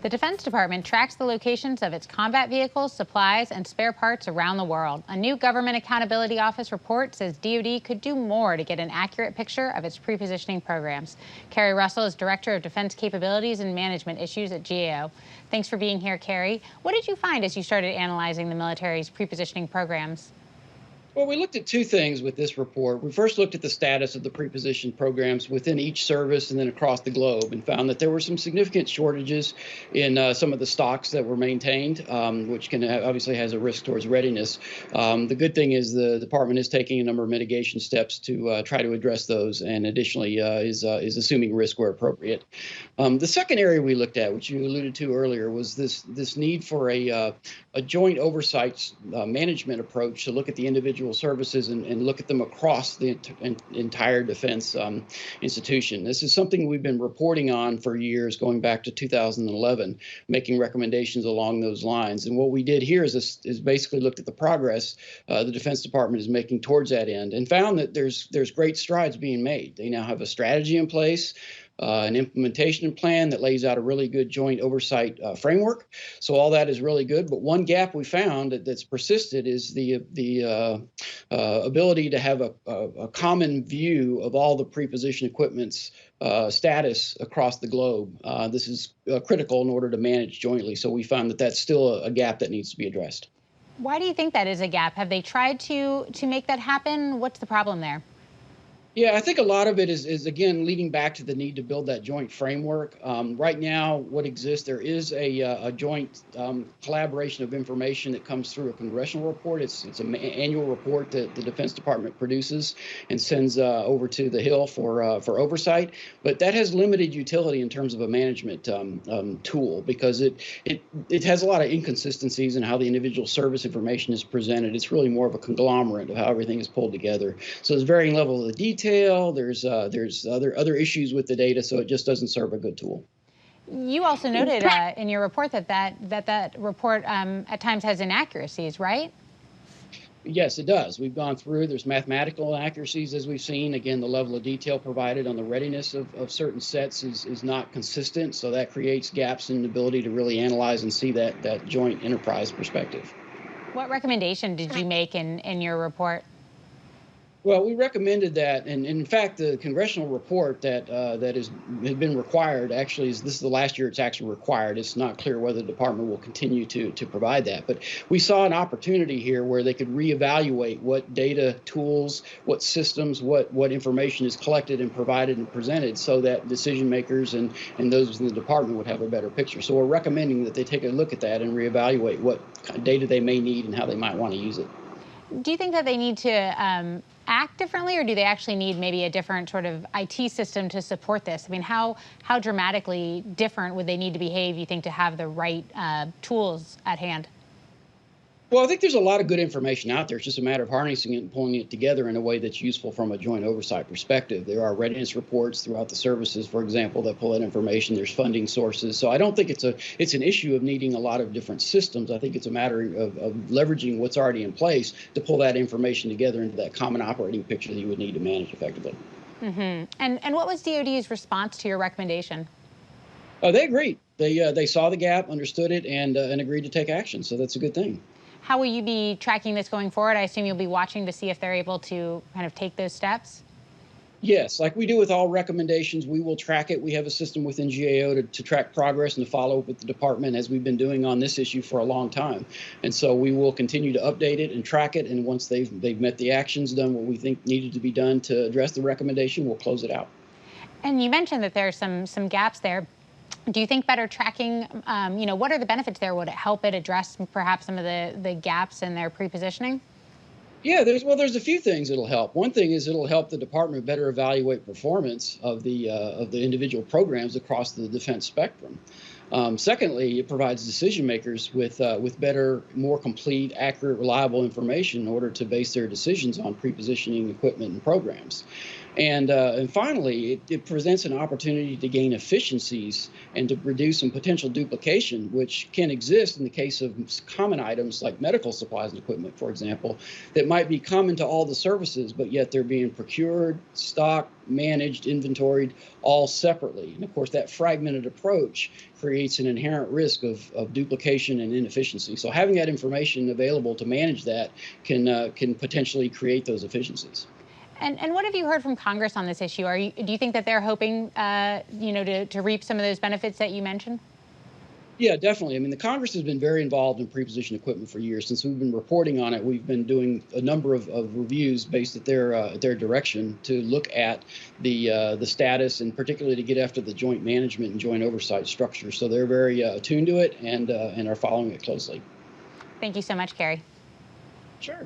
The Defense Department tracks the locations of its combat vehicles, supplies, and spare parts around the world. A new Government Accountability Office report says DOD could do more to get an accurate picture of its prepositioning programs. Cary Russell is Director of Defense Capabilities and Management Issues at GAO. Thanks for being here, Cary. What did you find as you started analyzing the military's prepositioning programs? Well, we looked at two things with this report. We first looked at the status of the preposition programs within each service and then across the globe, and found that there were some significant shortages in some of the stocks that were maintained, which can obviously has a risk towards readiness. The good thing is the department is taking a number of mitigation steps to try to address those, and additionally is assuming risk where appropriate. The second area we looked at, which you alluded to earlier, was this need for a joint oversight management approach to look at the individual services and look at them across the entire defense institution. This is something we've been reporting on for years, going back to 2011, making recommendations along those lines. And what we did here is basically looked at the progress the Defense Department is making towards that end, and found that there's great strides being made. They now have a strategy in place, an implementation plan that lays out a really good joint oversight framework. So all that is really good. But one gap we found that's persisted is the ability to have a common view of all the preposition equipment's status across the globe. This is critical in order to manage jointly. So we found that that's still a gap that needs to be addressed. Why do you think that is a gap? Have they tried to make that happen? What's the problem there? Yeah, I think a lot of it is again, leading back to the need to build that joint framework. Right now, what exists, there is a joint collaboration of information that comes through a congressional report. It's an annual report that the Defense Department produces and sends over to the Hill for oversight. But that has limited utility in terms of a management tool, because it has a lot of inconsistencies in how the individual service information is presented. It's really more of a conglomerate of how everything is pulled together. So there's varying levels of detail. There's other issues with the data, so it just doesn't serve a good tool. You also noted in your report that report at times has inaccuracies, right? Yes, it does. We've gone through. There's mathematical inaccuracies, as we've seen. Again, the level of detail provided on the readiness of certain sets is not consistent, so that creates gaps in the ability to really analyze and see that joint enterprise perspective. What recommendation did you make in your report? Well, we recommended that, and in fact, the congressional report that has been required, actually, this is the last year it's actually required. It's not clear whether the department will continue to provide that. But we saw an opportunity here where they could reevaluate what data tools, what systems, what information is collected and provided and presented, so that decision makers and those in the department would have a better picture. So we're recommending that they take a look at that and reevaluate what kind of data they may need and how they might want to use it. Do you think that they need to act differently, or do they actually need maybe a different sort of IT system to support this? I mean, how dramatically different would they need to behave, you think, to have the right tools at hand? Well, I think there's a lot of good information out there. It's just a matter of harnessing it and pulling it together in a way that's useful from a joint oversight perspective. There are readiness reports throughout the services, for example, that pull that information. There's funding sources. So I don't think it's an issue of needing a lot of different systems. I think it's a matter of leveraging what's already in place to pull that information together into that common operating picture that you would need to manage effectively. Mm-hmm. And what was DOD's response to your recommendation? They agreed. They saw the gap, understood it, and agreed to take action. So that's a good thing. How will you be tracking this going forward? I assume you'll be watching to see if they're able to kind of take those steps? Yes, like we do with all recommendations, we will track it. We have a system within GAO to track progress and to follow up with the department, as we've been doing on this issue for a long time. And so we will continue to update it and track it. And once they've met the actions, done what we think needed to be done to address the recommendation, we'll close it out. And you mentioned that there's some gaps there. Do you think better tracking, what are the benefits there? Would it help it address perhaps some of the gaps in their prepositioning? Yeah, there's a few things that'll help. One thing is it'll help the department better evaluate performance of the individual programs across the defense spectrum. Secondly, it provides decision makers with better, more complete, accurate, reliable information in order to base their decisions on prepositioning equipment and programs. And finally, it presents an opportunity to gain efficiencies and to reduce some potential duplication, which can exist in the case of common items like medical supplies and equipment, for example, that might be common to all the services, but yet they're being procured, stocked, managed, inventoried, all separately. And of course, that fragmented approach creates an inherent risk of duplication and inefficiency. So having that information available to manage that can potentially create those efficiencies. And what have you heard from Congress on this issue? Do you think that they're hoping, to reap some of those benefits that you mentioned? Yeah, definitely. I mean, the Congress has been very involved in preposition equipment for years. Since we've been reporting on it, we've been doing a number of reviews based at their direction to look at the status, and particularly to get after the joint management and joint oversight structure. So they're very attuned to it and are following it closely. Thank you so much, Cary. Sure.